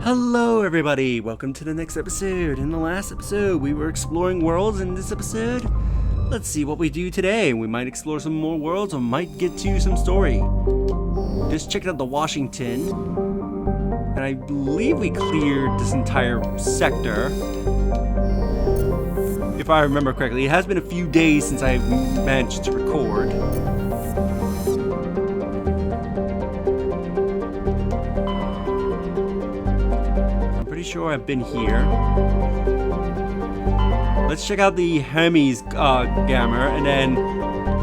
Hello everybody, welcome to the next episode. In the last episode we were exploring worlds. In this episode, let's see what we do today. We might explore some more worlds or might get to some story. Just checked out the Washington, and I believe we cleared this entire sector, if I remember correctly. It has been a few days since I managed to record. Pretty sure I've been here. Let's check out the Hermes Gamma, and then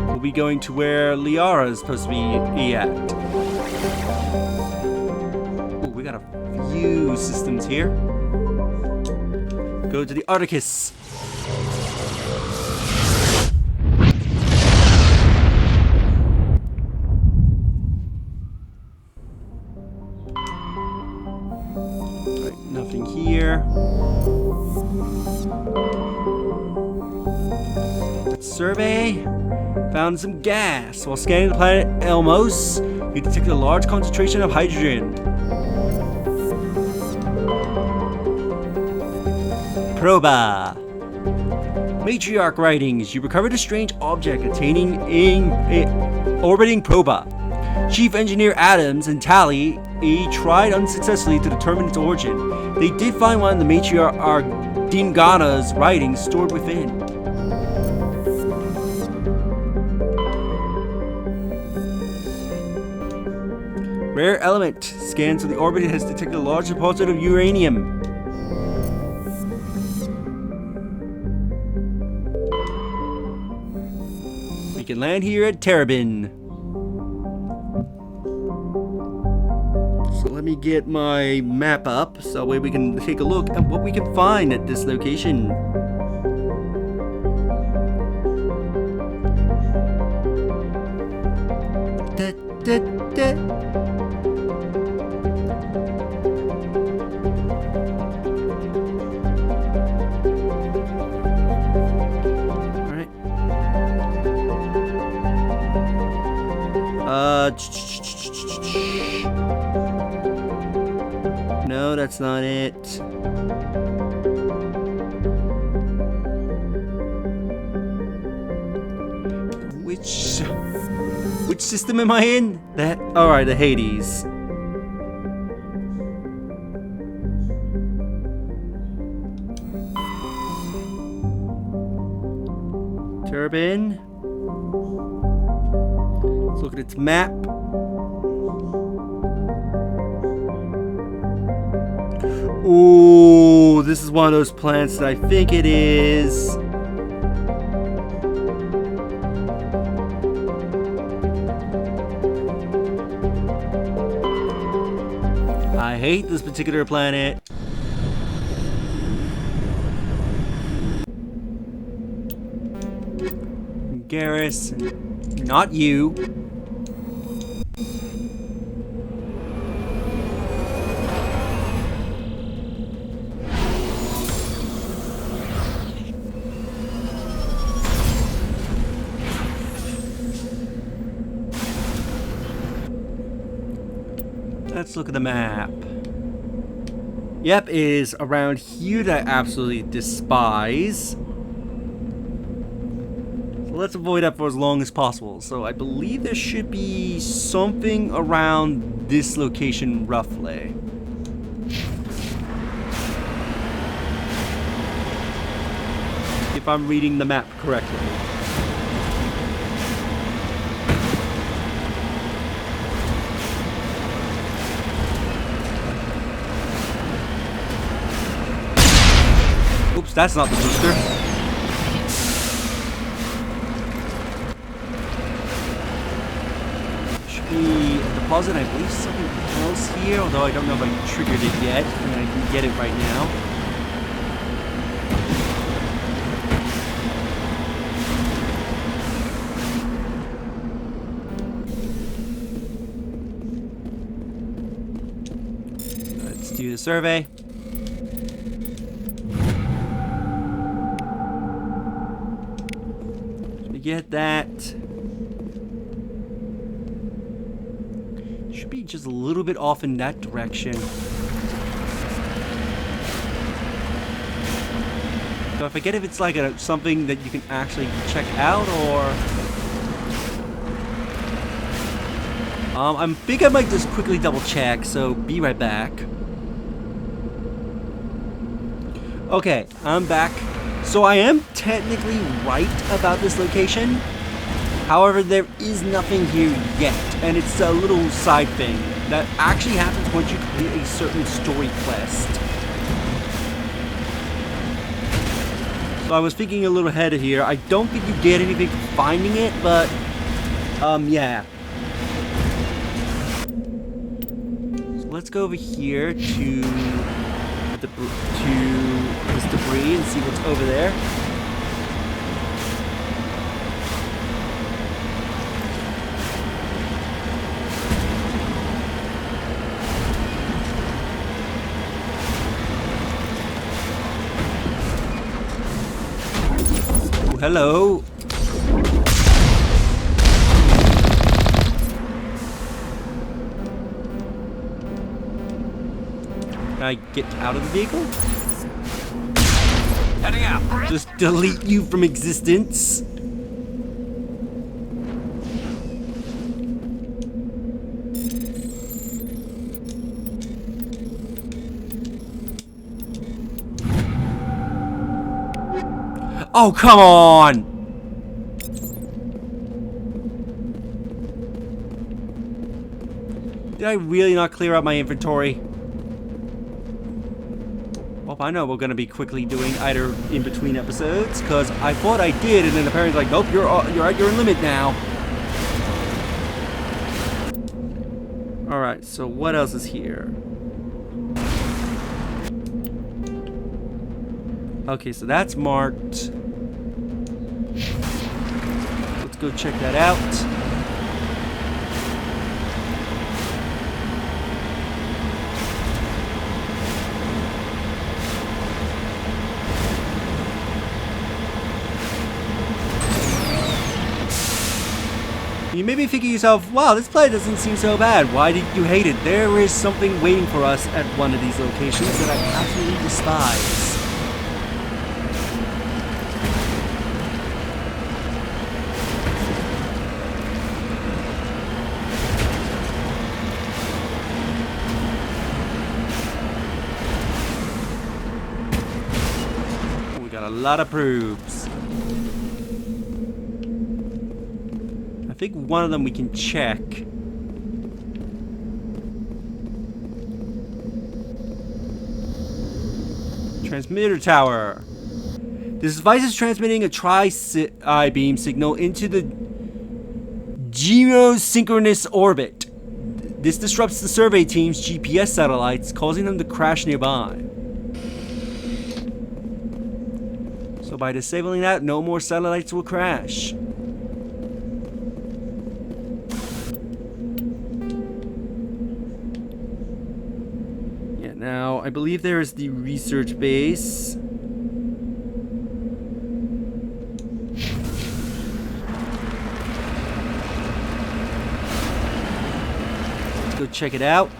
we'll be going to where Liara is supposed to be at. Ooh, we got a few systems here. Go to the Arcticus. Nothing here. Survey. Found some gas. While scanning the planet Elmos, you detected a large concentration of hydrogen. Proba. Matriarch writings. You recovered a strange object containing orbiting Proba. Chief Engineer Adams and Tali tried unsuccessfully to determine its origin. They did find one of the Matriarch Dingana's writings stored within. Rare element. Scans of the orbit has detected a large deposit of uranium. We can land here at Terabin. So let me get my map up so that way we can take a look at what we can find at this location. Da, da, da. Alright. No, that's not it. Which system am I in? That, alright, the Hades. Turbine. Let's look at its map. Ooh, this is one of those planets that I think it is. I hate this particular planet. Garrus, not you. Let's look at the map. Yep, it is around here that I absolutely despise. So let's avoid that for as long as possible. So I believe there should be something around this location roughly. If I'm reading the map correctly. Oops, that's not the booster. Should be a deposit, I believe something else here, although I don't know if I triggered it yet, and I can get it right now. Let's do the survey. Get that. Should be just a little bit off in that direction. So I forget if it's like something that you can actually check out, or... I think I might just quickly double check, so be right back. Okay, I'm back. So I am technically right about this location. However, there is nothing here yet, and it's a little side thing that actually happens once you complete a certain story quest. So I was thinking a little ahead of here. I don't think you get anything for finding it, but yeah. So let's go over here to this debris and see what's over there. Hello. Can I get out of the vehicle? Heading out. Just delete you from existence? Oh, come on! Did I really not clear out my inventory? Well, I know we're going to be quickly doing either in between episodes, because I thought I did, and then apparently like, nope, you're at your limit now. Alright, so what else is here? Okay, so that's marked. Let's go check that out. You may be thinking to yourself, wow, this play doesn't seem so bad. Why did you hate it? There is something waiting for us at one of these locations that I absolutely despise. We got a lot of proofs. I think one of them we can check. Transmitter tower. This device is transmitting a tri-beam signal into the geosynchronous orbit. This disrupts the survey team's GPS satellites, causing them to crash nearby. So by disabling that, no more satellites will crash. Now, I believe there is the research base. Let's go check it out.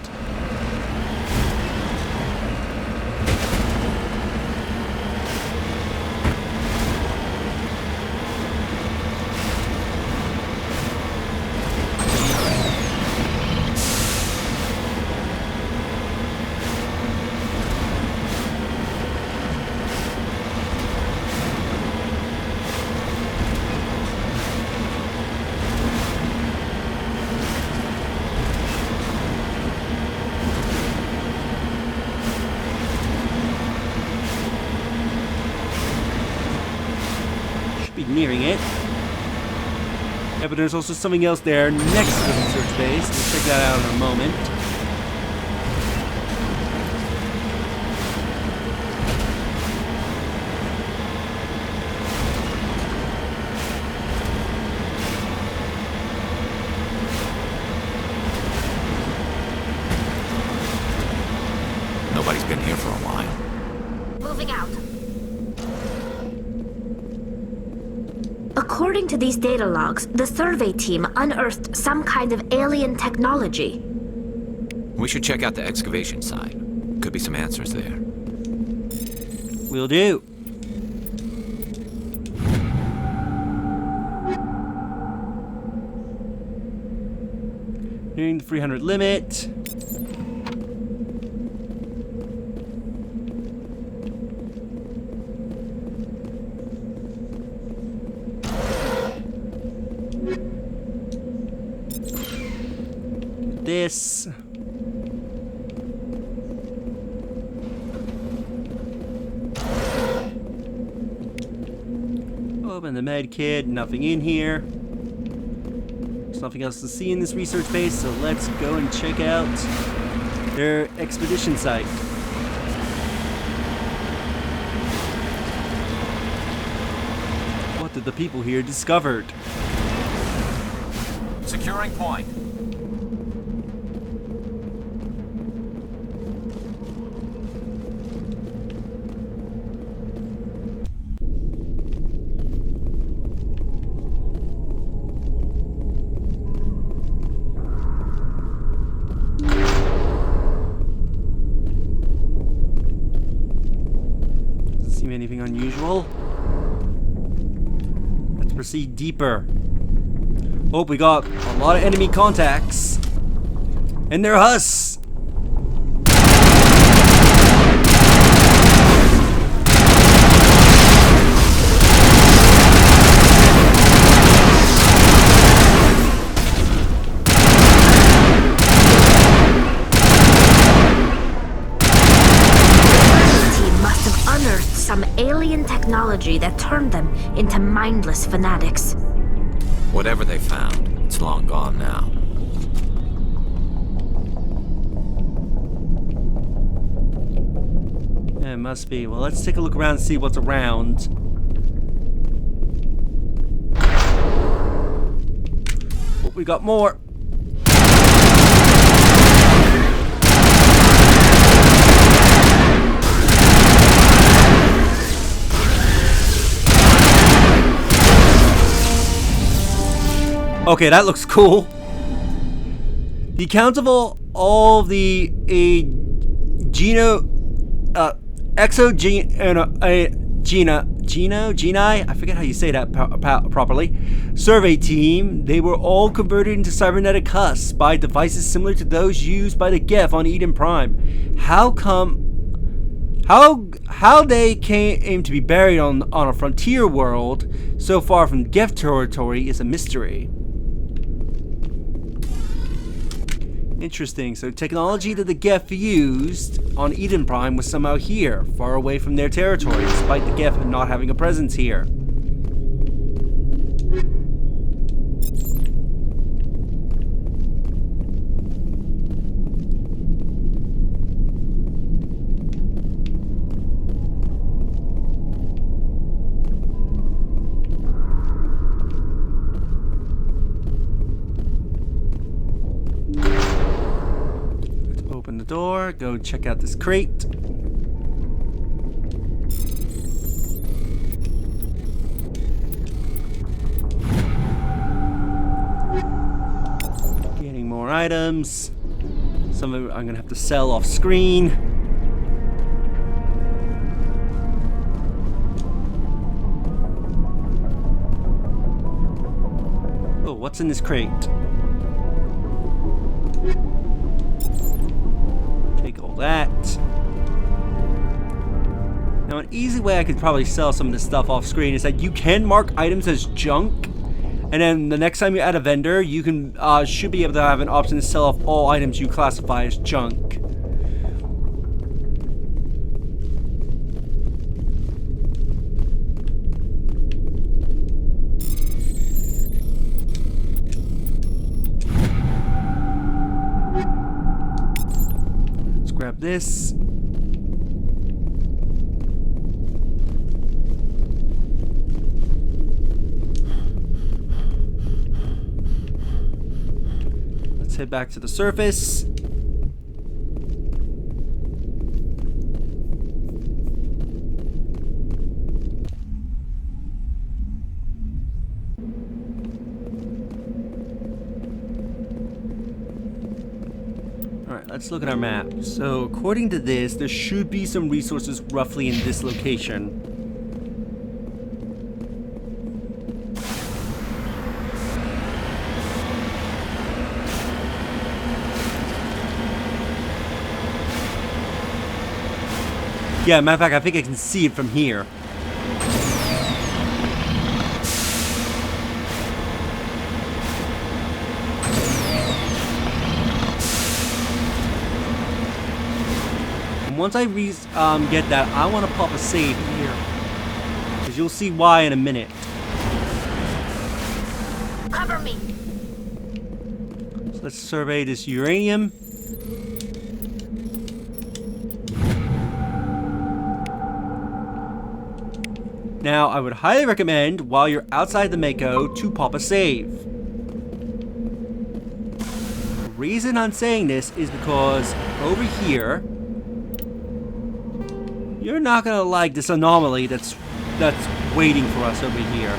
Nearing it. Yeah, but there's also something else there next to the research base. We'll check that out in a moment. Nobody's been here for a while. Moving out. According to these data logs, the survey team unearthed some kind of alien technology. We should check out the excavation site. Could be some answers there. Will do. Nearing the 300 limit. This. Open the med kit, nothing in here. There's nothing else to see in this research base, so let's go and check out their expedition site. What did the people here discovered? Securing point. Anything unusual? Let's proceed deeper. Oh, we got a lot of enemy contacts. And they're us! Some alien technology that turned them into mindless fanatics. Whatever they found, it's long gone now. Yeah, it must be. Well, let's take a look around and see what's around. Oh, we got more. Okay, that looks cool. The accounts of all the geni, I forget how you say that properly, survey team, they were all converted into cybernetic husks by devices similar to those used by the Geth on Eden Prime. How they came to be buried on a frontier world so far from Geth territory is a mystery. Interesting. So technology that the Geth used on Eden Prime was somehow here, far away from their territory, despite the Geth not having a presence here. Open the door, go check out this crate. Getting more items. Some of them I'm gonna have to sell off screen. Oh, what's in this crate? That. Now, an easy way I could probably sell some of this stuff off screen is that you can mark items as junk, and then the next time you add a vendor, you can should be able to have an option to sell off all items you classify as junk. Grab this. Let's head back to the surface. Let's look at our map. So, according to this, there should be some resources roughly in this location. Yeah, matter of fact, I think I can see it from here. And once I get that, I want to pop a save here. Because you'll see why in a minute. Cover me. So let's survey this uranium. Now, I would highly recommend, while you're outside the Mako, to pop a save. The reason I'm saying this is because over here, you're not gonna like this anomaly that's waiting for us over here.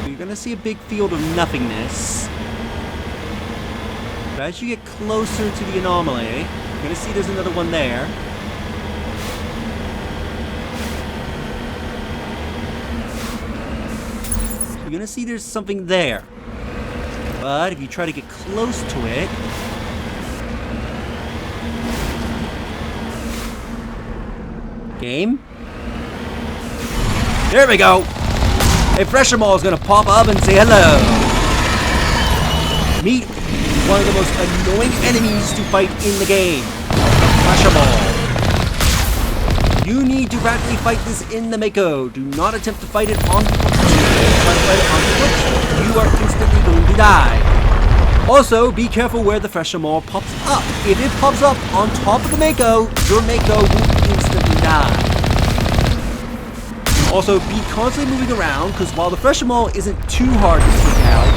You're gonna see a big field of nothingness. But as you get closer to the anomaly, you're gonna see there's another one there. You're gonna see there's something there. But if you try to get close to it, game. There we go. A fresher mall is gonna pop up and say hello. Meet one of the most annoying enemies to fight in the game. Fresher mall. You need to rapidly fight this in the Mako. Do not attempt to fight it on foot. You are instantly going to die. Also, be careful where the fresher mall pops up. If it pops up on top of the Mako, your Mako will instantly die. Also, be constantly moving around, because while the fresher mall isn't too hard to take out,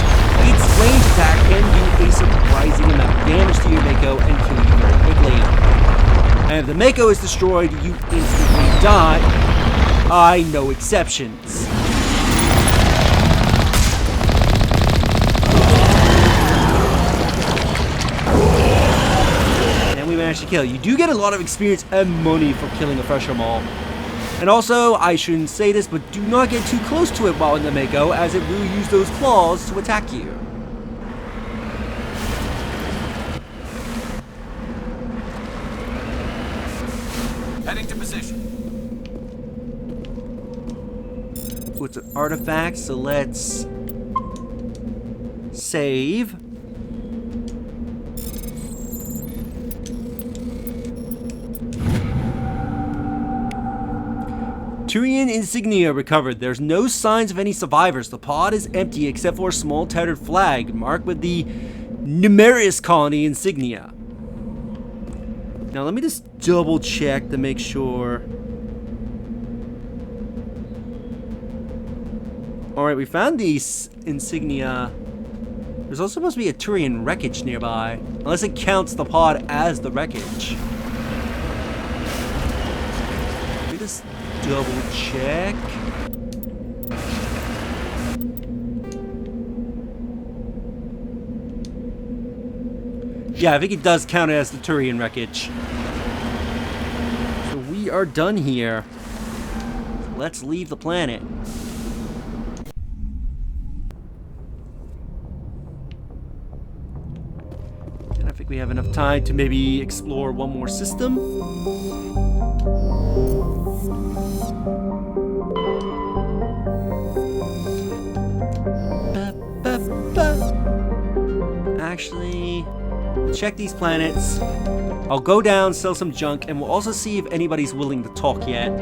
its range attack can do a surprising amount of damage to your Mako and kill you very quickly. And if the Mako is destroyed, you instantly die. I know exceptions. And we managed to kill. You do get a lot of experience and money for killing a fresher mall. And also, I shouldn't say this, but do not get too close to it while in the Mako, as it will use those claws to attack you. Heading to position. Ooh, it's an artifact, so let's save. Turian insignia recovered. There's no signs of any survivors. The pod is empty except for a small tattered flag marked with the Numerous colony insignia. Now let me just double check to make sure. Alright, we found these insignia. There's also supposed to be a Turian wreckage nearby. Unless it counts the pod as the wreckage. Let me just double check. Yeah, I think it does count as the Turian wreckage. So we are done here. Let's leave the planet. And I think we have enough time to maybe explore one more system. Actually, check these planets. I'll go down, sell some junk, and we'll also see if anybody's willing to talk yet.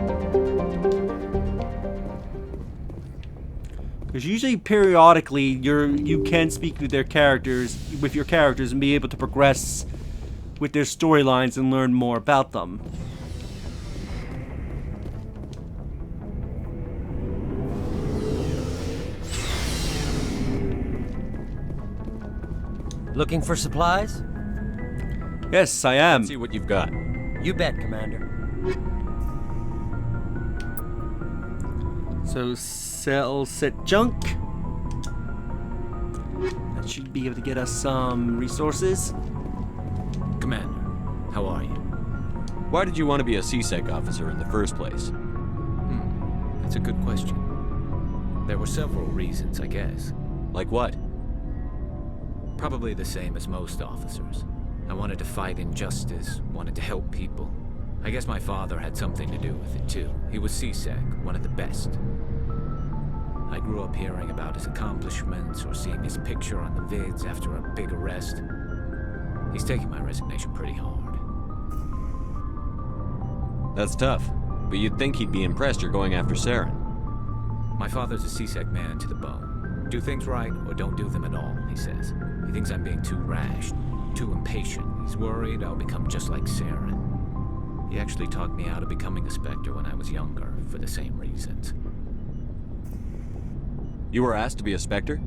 Because usually, periodically, you can speak with your characters, and be able to progress with their storylines and learn more about them. Looking for supplies? Yes, I am. Let's see what you've got. You bet, Commander. So, sell set junk. That should be able to get us some resources. Commander, How are you? Why did you want to be a CSEC officer in the first place? That's a good question. There were several reasons, I guess. Like what? Probably the same as most officers. I wanted to fight injustice, wanted to help people. I guess my father had something to do with it too. He was CSEC, one of the best. I grew up hearing about his accomplishments or seeing his picture on the vids after a big arrest. He's taking my resignation pretty hard. That's tough, but you'd think he'd be impressed you're going after Saren. My father's a CSEC man to the bone. Do things right or don't do them at all, he says. He thinks I'm being too rash, too impatient. He's worried I'll become just like Saren. He actually talked me out of becoming a Spectre when I was younger, for the same reasons. You were asked to be a Spectre?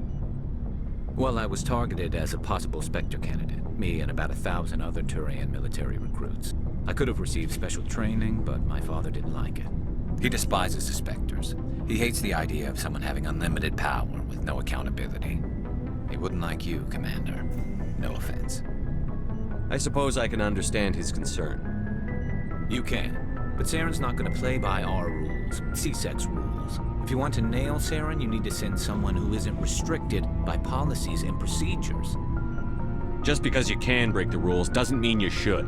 Well, I was targeted as a possible Spectre candidate, me and about 1,000 other Turian military recruits. I could have received special training, but my father didn't like it. He despises the Spectres. He hates the idea of someone having unlimited power with no accountability. He wouldn't like you, Commander. No offense. I suppose I can understand his concern. You can, but Saren's not going to play by our rules, CSEC's rules. If you want to nail Saren, you need to send someone who isn't restricted by policies and procedures. Just because you can break the rules doesn't mean you should.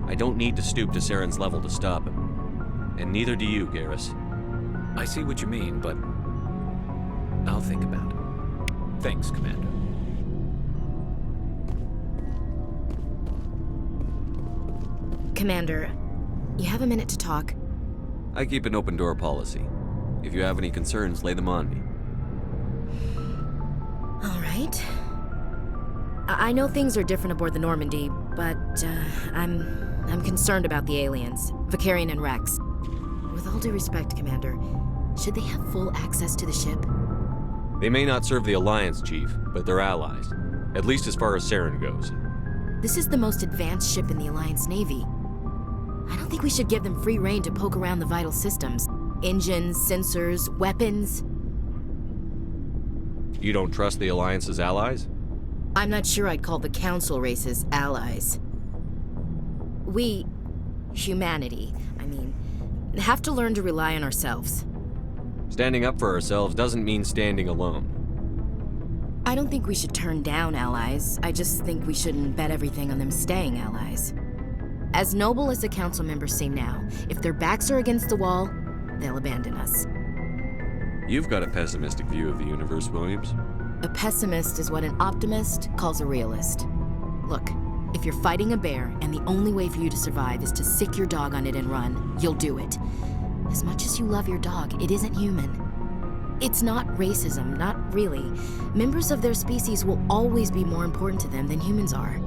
I don't need to stoop to Saren's level to stop him. And neither do you, Garrus. I see what you mean, but I'll think about it. Thanks, Commander. Commander, you have a minute to talk? I keep an open door policy. If you have any concerns, lay them on me. All right. I know things are different aboard the Normandy, but I'm concerned about the aliens, Vicarian and Rex. With all due respect, Commander, should they have full access to the ship? They may not serve the Alliance, Chief, but they're allies. At least as far as Saren goes. This is the most advanced ship in the Alliance Navy. I don't think we should give them free rein to poke around the vital systems. Engines, sensors, weapons. You don't trust the Alliance's allies? I'm not sure I'd call the Council races allies. We, humanity, have to learn to rely on ourselves. Standing up for ourselves doesn't mean standing alone. I don't think we should turn down allies. I just think we shouldn't bet everything on them staying allies. As noble as the Council members seem now, if their backs are against the wall, they'll abandon us. You've got a pessimistic view of the universe, Williams. A pessimist is what an optimist calls a realist. Look, if you're fighting a bear and the only way for you to survive is to sick your dog on it and run, you'll do it. As much as you love your dog, it isn't human. It's not racism, not really. Members of their species will always be more important to them than humans are.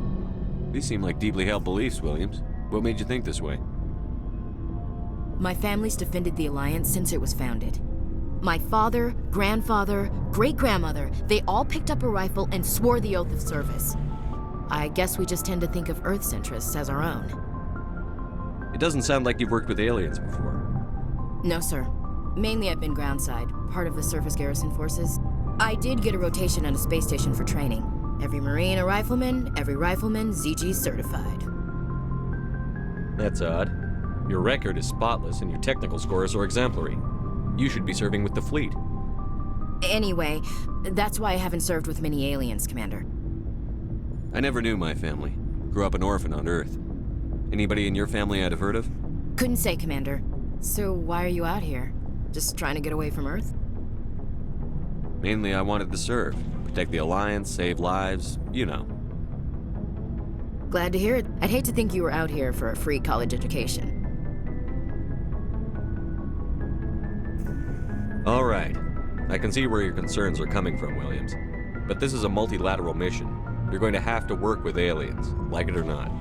These seem like deeply held beliefs, Williams. What made you think this way? My family's defended the Alliance since it was founded. My father, grandfather, great-grandmother, they all picked up a rifle and swore the oath of service. I guess we just tend to think of Earth's interests as our own. It doesn't sound like you've worked with aliens before. No, sir. Mainly I've been groundside, part of the surface garrison forces. I did get a rotation on a space station for training. Every Marine a rifleman, every rifleman ZG certified. That's odd. Your record is spotless and your technical scores are exemplary. You should be serving with the fleet. Anyway, that's why I haven't served with many aliens, Commander. I never knew my family. Grew up an orphan on Earth. Anybody in your family I'd have heard of? Couldn't say, Commander. So why are you out here? Just trying to get away from Earth? Mainly I wanted to serve. Protect the Alliance, save lives, you know. Glad to hear it. I'd hate to think you were out here for a free college education. All right. I can see where your concerns are coming from, Williams. But this is a multilateral mission. You're going to have to work with aliens, like it or not.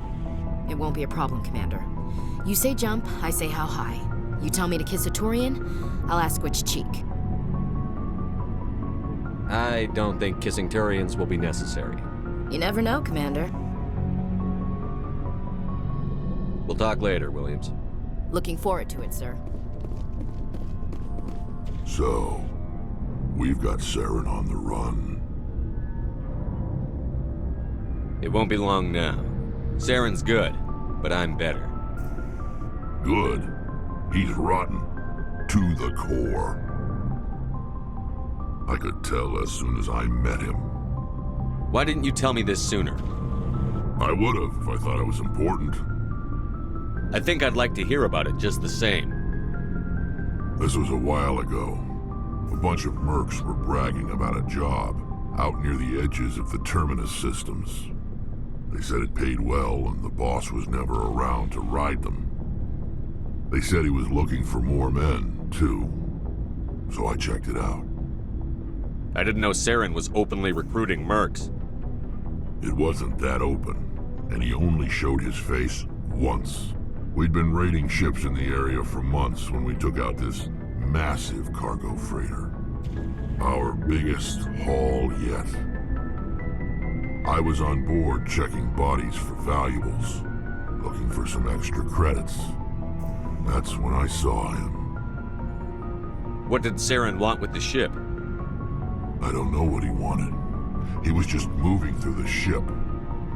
It won't be a problem, Commander. You say jump, I say how high. You tell me to kiss a Turian, I'll ask which cheek. I don't think kissing Turians will be necessary. You never know, Commander. We'll talk later, Williams. Looking forward to it, sir. So, we've got Saren on the run. It won't be long now. Saren's good, but I'm better. Good. He's rotten. To the core. I could tell as soon as I met him. Why didn't you tell me this sooner? I would have if I thought it was important. I think I'd like to hear about it just the same. This was a while ago. A bunch of mercs were bragging about a job out near the edges of the Terminus systems. They said it paid well and the boss was never around to ride them. They said he was looking for more men, too. So I checked it out. I didn't know Saren was openly recruiting mercs. It wasn't that open, and he only showed his face once. We'd been raiding ships in the area for months when we took out this massive cargo freighter. Our biggest haul yet. I was on board checking bodies for valuables, looking for some extra credits. That's when I saw him. What did Saren want with the ship? I don't know what he wanted. He was just moving through the ship,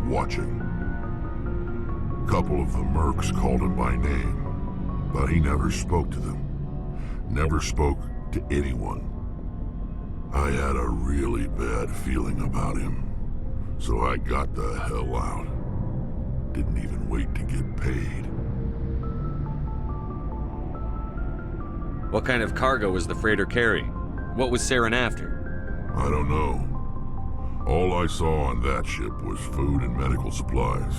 watching. A couple of the mercs called him by name, but he never spoke to them. Never spoke to anyone. I had a really bad feeling about him, so I got the hell out. Didn't even wait to get paid. What kind of cargo was the freighter carrying? What was Saren after? I don't know. All I saw on that ship was food and medical supplies.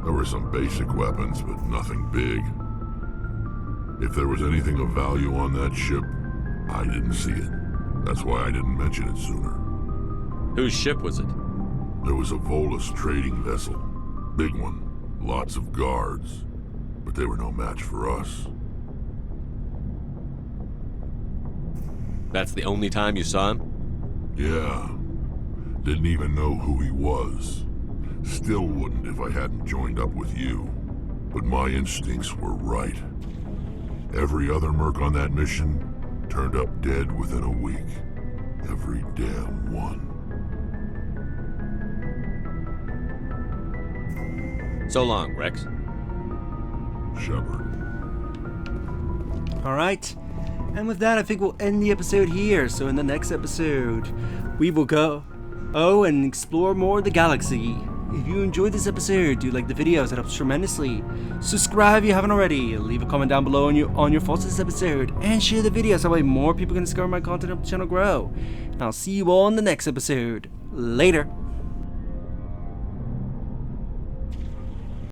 There were some basic weapons, but nothing big. If there was anything of value on that ship, I didn't see it. That's why I didn't mention it sooner. Whose ship was it? There was a Volus trading vessel. Big one. Lots of guards. But they were no match for us. That's the only time you saw him? Yeah. Didn't even know who he was. Still wouldn't if I hadn't joined up with you. But my instincts were right. Every other merc on that mission turned up dead within a week. Every damn one. So long, Rex. Shepard. Alright, and with that I think we'll end the episode here. So in the next episode, we will go and explore more of the galaxy. If you enjoyed this episode, do like the videos, it helps tremendously. Subscribe if you haven't already, leave a comment down below on your thoughts on this episode, and share the video so that way more people can discover my content and help the channel grow. And I'll see you all in the next episode. Later.